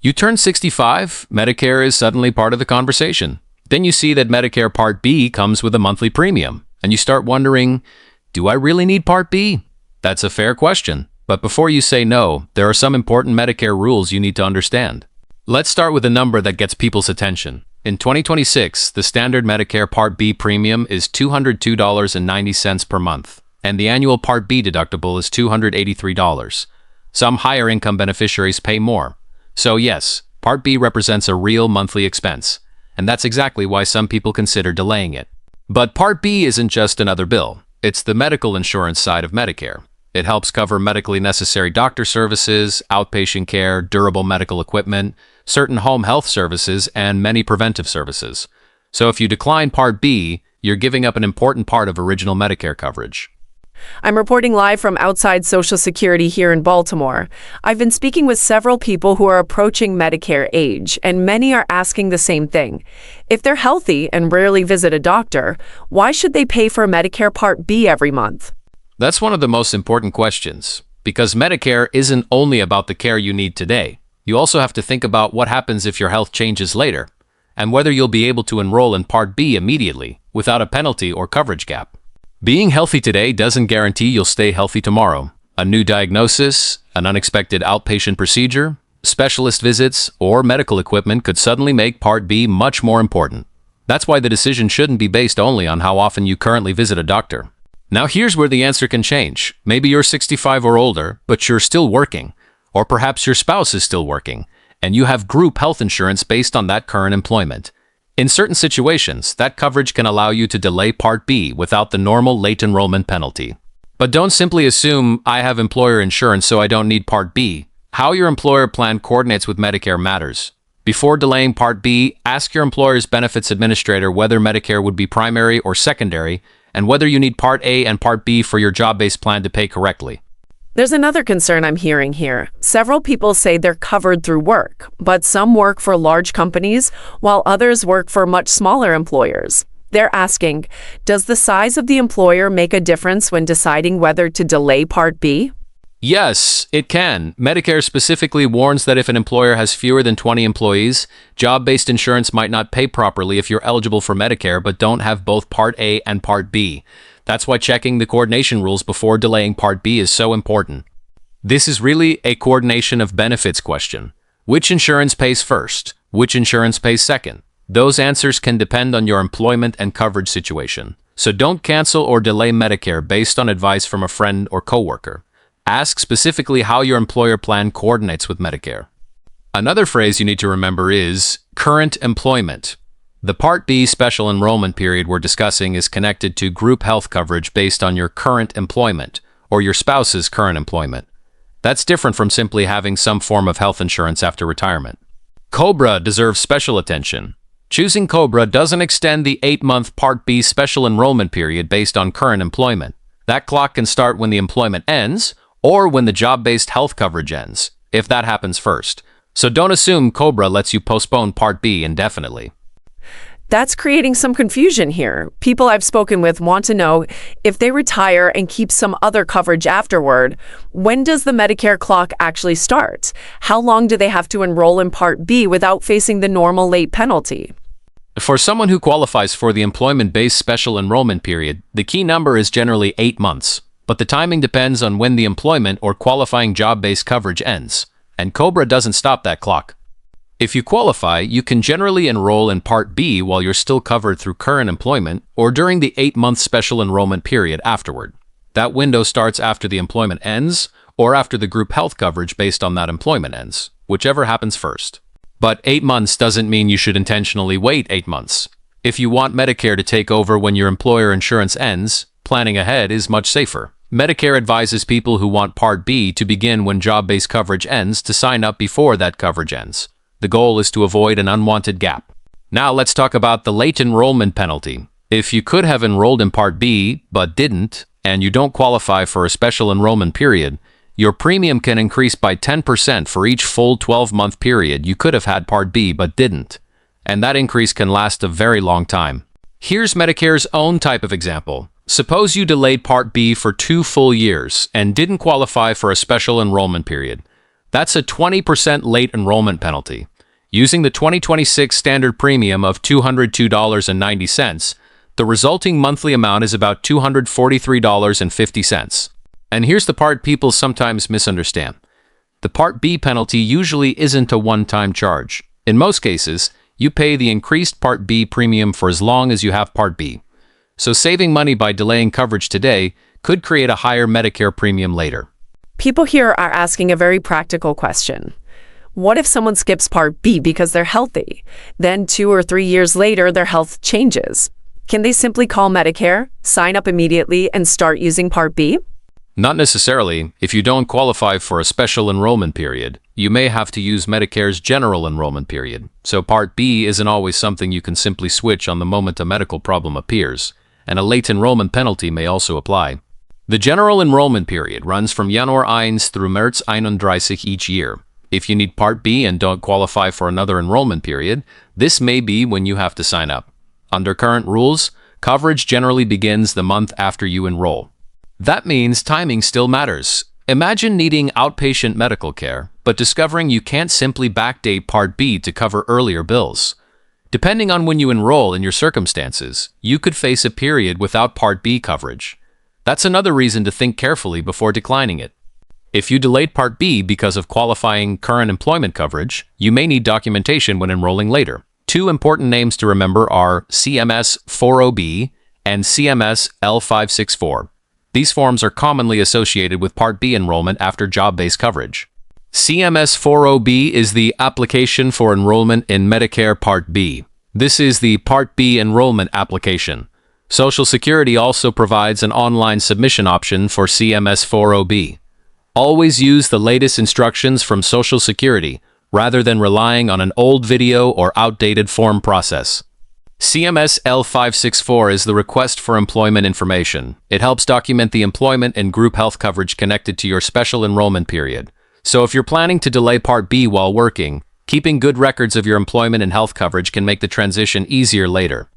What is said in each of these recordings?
You turn 65, Medicare is suddenly part of the conversation. Then you see that Medicare Part B comes with a monthly premium, and you start wondering, do I really need Part B? That's a fair question, but before you say no, there are some important Medicare rules you need to understand. Let's start with a number that gets people's attention. In 2026, the standard Medicare Part B premium is $202.90 per month, and the annual Part B deductible is $283. Some higher income beneficiaries pay more. So yes, Part B represents a real monthly expense, and that's exactly why some people consider delaying it. But Part B isn't just another bill. It's the medical insurance side of Medicare. It helps cover medically necessary doctor services, outpatient care, durable medical equipment, certain home health services, and many preventive services. So if you decline Part B, you're giving up an important part of original Medicare coverage. I'm reporting live from outside Social Security here in Baltimore. I've been speaking with several people who are approaching Medicare age, and many are asking the same thing. If they're healthy and rarely visit a doctor, why should they pay for Medicare Part B every month? That's one of the most important questions, because Medicare isn't only about the care you need today. You also have to think about what happens if your health changes later, and whether you'll be able to enroll in Part B immediately, without a penalty or coverage gap. Being healthy today doesn't guarantee you'll stay healthy tomorrow. A new diagnosis, an unexpected outpatient procedure, specialist visits, or medical equipment could suddenly make Part B much more important. That's why the decision shouldn't be based only on how often you currently visit a doctor. Now here's where the answer can change. Maybe you're 65 or older, but you're still working. Or perhaps your spouse is still working, and you have group health insurance based on that current employment. In certain situations, that coverage can allow you to delay Part B without the normal late enrollment penalty. But don't simply assume, I have employer insurance so I don't need Part B. How your employer plan coordinates with Medicare matters. Before delaying Part B, ask your employer's benefits administrator whether Medicare would be primary or secondary, and whether you need Part A and Part B for your job-based plan to pay correctly. There's another concern I'm hearing here. Several people say they're covered through work, but some work for large companies, while others work for much smaller employers. They're asking, does the size of the employer make a difference when deciding whether to delay Part B? Yes, it can. Medicare specifically warns that if an employer has fewer than 20 employees, job-based insurance might not pay properly if you're eligible for Medicare but don't have both Part A and Part B. That's why checking the coordination rules before delaying Part B is so important. This is really a coordination of benefits question. Which insurance pays first? Which insurance pays second? Those answers can depend on your employment and coverage situation. So don't cancel or delay Medicare based on advice from a friend or coworker. Ask specifically how your employer plan coordinates with Medicare. Another phrase you need to remember is current employment. The Part B Special Enrollment Period we're discussing is connected to group health coverage based on your current employment or your spouse's current employment. That's different from simply having some form of health insurance after retirement. COBRA deserves special attention. Choosing COBRA doesn't extend the 8-month Part B Special Enrollment Period based on current employment. That clock can start when the employment ends or when the job-based health coverage ends, if that happens first. So don't assume COBRA lets you postpone Part B indefinitely. That's creating some confusion here. People I've spoken with want to know, if they retire and keep some other coverage afterward, when does the Medicare clock actually start? How long do they have to enroll in Part B without facing the normal late penalty? For someone who qualifies for the employment-based special enrollment period, the key number is generally 8 months, but the timing depends on when the employment or qualifying job-based coverage ends, and COBRA doesn't stop that clock. If you qualify, you can generally enroll in Part B while you're still covered through current employment or during the 8-month special enrollment period afterward. That window starts after the employment ends or after the group health coverage based on that employment ends, whichever happens first. But 8 months doesn't mean you should intentionally wait 8 months. If you want Medicare to take over when your employer insurance ends, planning ahead is much safer. Medicare advises people who want Part B to begin when job-based coverage ends to sign up before that coverage ends. The goal is to avoid an unwanted gap. Now let's talk about the late enrollment penalty. If you could have enrolled in Part B but didn't, and you don't qualify for a special enrollment period, your premium can increase by 10% for each full 12-month period you could have had Part B but didn't. And that increase can last a very long time. Here's Medicare's own type of example. Suppose you delayed Part B for 2 full years and didn't qualify for a special enrollment period. That's a 20% late enrollment penalty. Using the 2026 standard premium of $202.90, the resulting monthly amount is about $243.50. And here's the part people sometimes misunderstand. The Part B penalty usually isn't a one-time charge. In most cases, you pay the increased Part B premium for as long as you have Part B. So saving money by delaying coverage today could create a higher Medicare premium later. People here are asking a very practical question. What if someone skips Part B because they're healthy? Then 2 or 3 years later, their health changes. Can they simply call Medicare, sign up immediately, and start using Part B? Not necessarily. If you don't qualify for a special enrollment period, you may have to use Medicare's general enrollment period. So Part B isn't always something you can simply switch on the moment a medical problem appears, and a late enrollment penalty may also apply. The general enrollment period runs from Januar 1 through März 31 each year. If you need Part B and don't qualify for another enrollment period, this may be when you have to sign up. Under current rules, coverage generally begins the month after you enroll. That means timing still matters. Imagine needing outpatient medical care, but discovering you can't simply backdate Part B to cover earlier bills. Depending on when you enroll and your circumstances, you could face a period without Part B coverage. That's another reason to think carefully before declining it. If you delayed Part B because of qualifying current employment coverage, you may need documentation when enrolling later. 2 important names to remember are CMS-40B and CMS-L564. These forms are commonly associated with Part B enrollment after job-based coverage. CMS-40B is the application for enrollment in Medicare Part B. This is the Part B enrollment application. Social Security also provides an online submission option for CMS-40B. Always use the latest instructions from Social Security rather than relying on an old video or outdated form process. CMS-L564 is the request for employment information. It helps document the employment and group health coverage connected to your special enrollment period. So if you're planning to delay Part B while working, keeping good records of your employment and health coverage can make the transition easier later.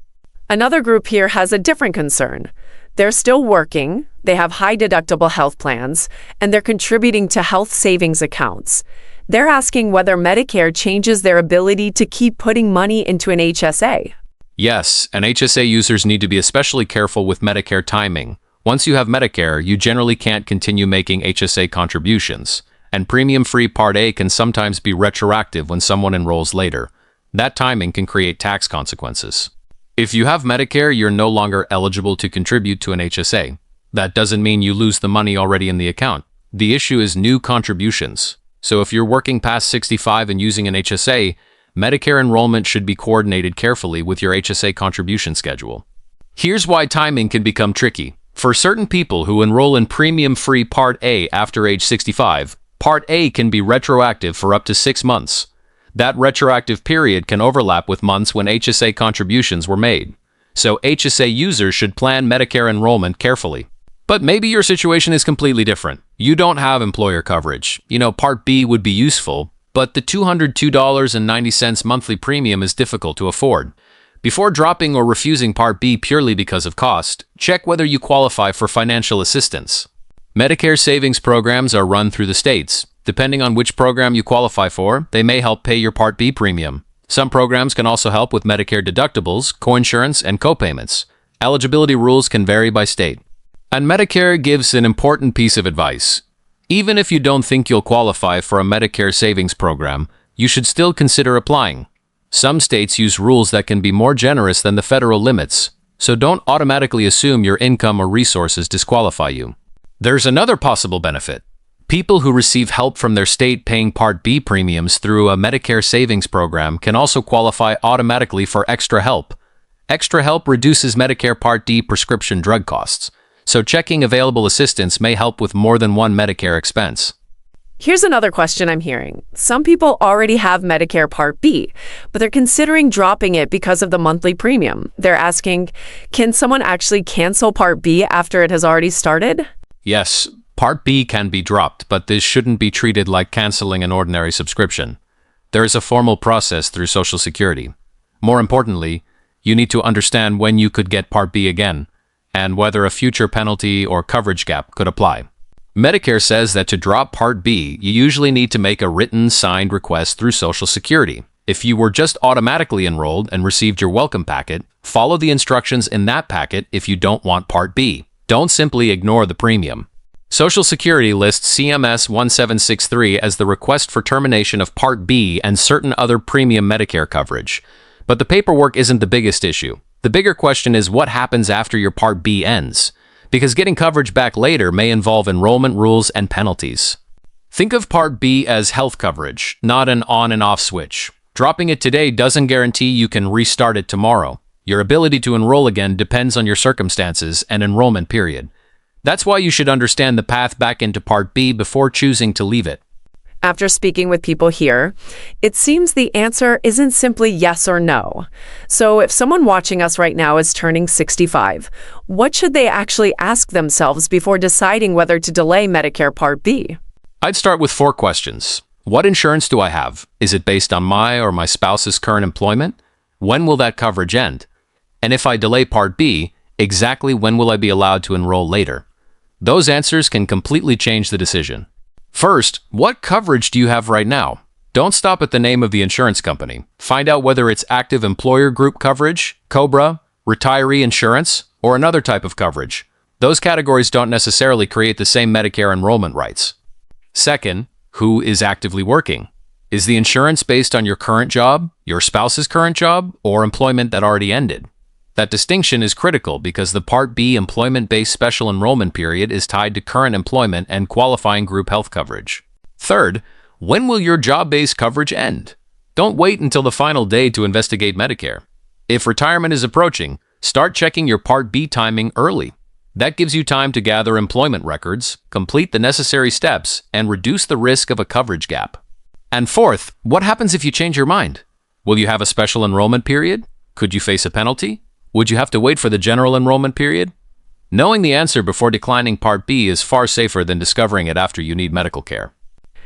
Another group here has a different concern. They're still working, they have high deductible health plans, and they're contributing to health savings accounts. They're asking whether Medicare changes their ability to keep putting money into an HSA. Yes, and HSA users need to be especially careful with Medicare timing. Once you have Medicare, you generally can't continue making HSA contributions, and premium-free Part A can sometimes be retroactive when someone enrolls later. That timing can create tax consequences. If you have Medicare, you're no longer eligible to contribute to an HSA. That doesn't mean you lose the money already in the account. The issue is new contributions. So if you're working past 65 and using an HSA, Medicare enrollment should be coordinated carefully with your HSA contribution schedule. Here's why timing can become tricky. For certain people who enroll in premium-free Part A after age 65, Part A can be retroactive for up to 6 months. That retroactive period can overlap with months when HSA contributions were made. So HSA users should plan Medicare enrollment carefully. But maybe your situation is completely different. You don't have employer coverage. Part B would be useful, but the $202.90 monthly premium is difficult to afford. Before dropping or refusing Part B purely because of cost, check whether you qualify for financial assistance. Medicare savings programs are run through the states. Depending on which program you qualify for, they may help pay your Part B premium. Some programs can also help with Medicare deductibles, coinsurance, and copayments. Eligibility rules can vary by state. And Medicare gives an important piece of advice. Even if you don't think you'll qualify for a Medicare savings program, you should still consider applying. Some states use rules that can be more generous than the federal limits, so don't automatically assume your income or resources disqualify you. There's another possible benefit. People who receive help from their state paying Part B premiums through a Medicare savings program can also qualify automatically for extra help. Extra help reduces Medicare Part D prescription drug costs, so checking available assistance may help with more than one Medicare expense. Here's another question I'm hearing. Some people already have Medicare Part B, but they're considering dropping it because of the monthly premium. They're asking, can someone actually cancel Part B after it has already started? Yes, Part B can be dropped, but this shouldn't be treated like canceling an ordinary subscription. There is a formal process through Social Security. More importantly, you need to understand when you could get Part B again, and whether a future penalty or coverage gap could apply. Medicare says that to drop Part B, you usually need to make a written, signed request through Social Security. If you were just automatically enrolled and received your welcome packet, follow the instructions in that packet if you don't want Part B. Don't simply ignore the premium. Social Security lists CMS-1763 as the request for termination of Part B and certain other premium Medicare coverage. But the paperwork isn't the biggest issue. The bigger question is what happens after your Part B ends, because getting coverage back later may involve enrollment rules and penalties. Think of Part B as health coverage, not an on and off switch. Dropping it today doesn't guarantee you can restart it tomorrow. Your ability to enroll again depends on your circumstances and enrollment period. That's why you should understand the path back into Part B before choosing to leave it. After speaking with people here, it seems the answer isn't simply yes or no. So if someone watching us right now is turning 65, what should they actually ask themselves before deciding whether to delay Medicare Part B? I'd start with 4 questions. What insurance do I have? Is it based on my or my spouse's current employment? When will that coverage end? And if I delay Part B, exactly when will I be allowed to enroll later? Those answers can completely change the decision. First, what coverage do you have right now? Don't stop at the name of the insurance company. Find out whether it's active employer group coverage, COBRA, retiree insurance, or another type of coverage. Those categories don't necessarily create the same Medicare enrollment rights. Second, who is actively working? Is the insurance based on your current job, your spouse's current job, or employment that already ended? That distinction is critical because the Part B employment-based special enrollment period is tied to current employment and qualifying group health coverage. Third, when will your job-based coverage end? Don't wait until the final day to investigate Medicare. If retirement is approaching, start checking your Part B timing early. That gives you time to gather employment records, complete the necessary steps, and reduce the risk of a coverage gap. And fourth, what happens if you change your mind? Will you have a special enrollment period? Could you face a penalty? Would you have to wait for the general enrollment period? Knowing the answer before declining Part B is far safer than discovering it after you need medical care.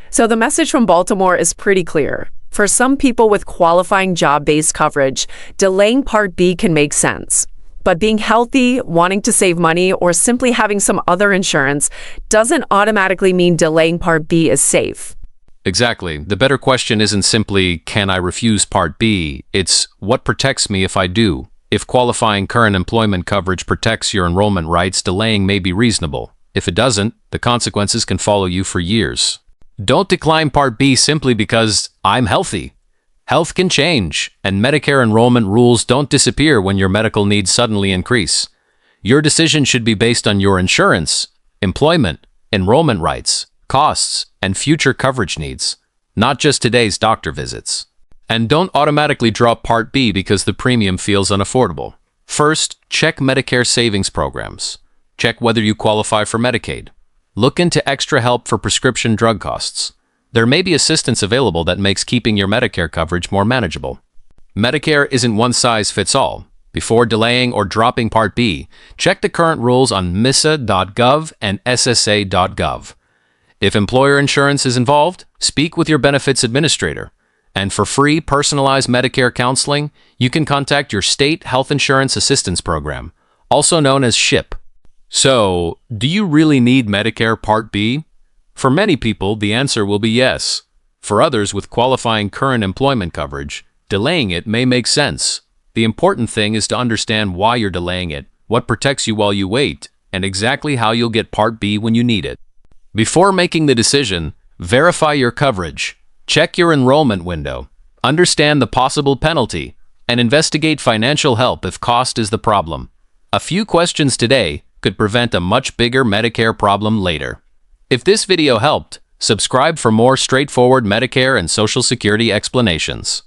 So the message from Baltimore is pretty clear. For some people with qualifying job-based coverage, delaying Part B can make sense. But being healthy, wanting to save money, or simply having some other insurance doesn't automatically mean delaying Part B is safe. Exactly. The better question isn't simply, can I refuse Part B? It's, what protects me if I do? If qualifying current employment coverage protects your enrollment rights, delaying may be reasonable. If it doesn't, the consequences can follow you for years. Don't decline Part B simply because I'm healthy. Health can change, and Medicare enrollment rules don't disappear when your medical needs suddenly increase. Your decision should be based on your insurance, employment, enrollment rights, costs, and future coverage needs, not just today's doctor visits. And don't automatically drop Part B because the premium feels unaffordable. First, check Medicare savings programs. Check whether you qualify for Medicaid. Look into extra help for prescription drug costs. There may be assistance available that makes keeping your Medicare coverage more manageable. Medicare isn't one size fits all. Before delaying or dropping Part B, check the current rules on MISA.gov and SSA.gov. If employer insurance is involved, speak with your benefits administrator. And for free, personalized Medicare counseling, you can contact your State Health Insurance Assistance Program, also known as SHIP. So, do you really need Medicare Part B? For many people, the answer will be yes. For others with qualifying current employment coverage, delaying it may make sense. The important thing is to understand why you're delaying it, what protects you while you wait, and exactly how you'll get Part B when you need it. Before making the decision, verify your coverage. Check your enrollment window, understand the possible penalty, and investigate financial help if cost is the problem. A few questions today could prevent a much bigger Medicare problem later. If this video helped, subscribe for more straightforward Medicare and Social Security explanations.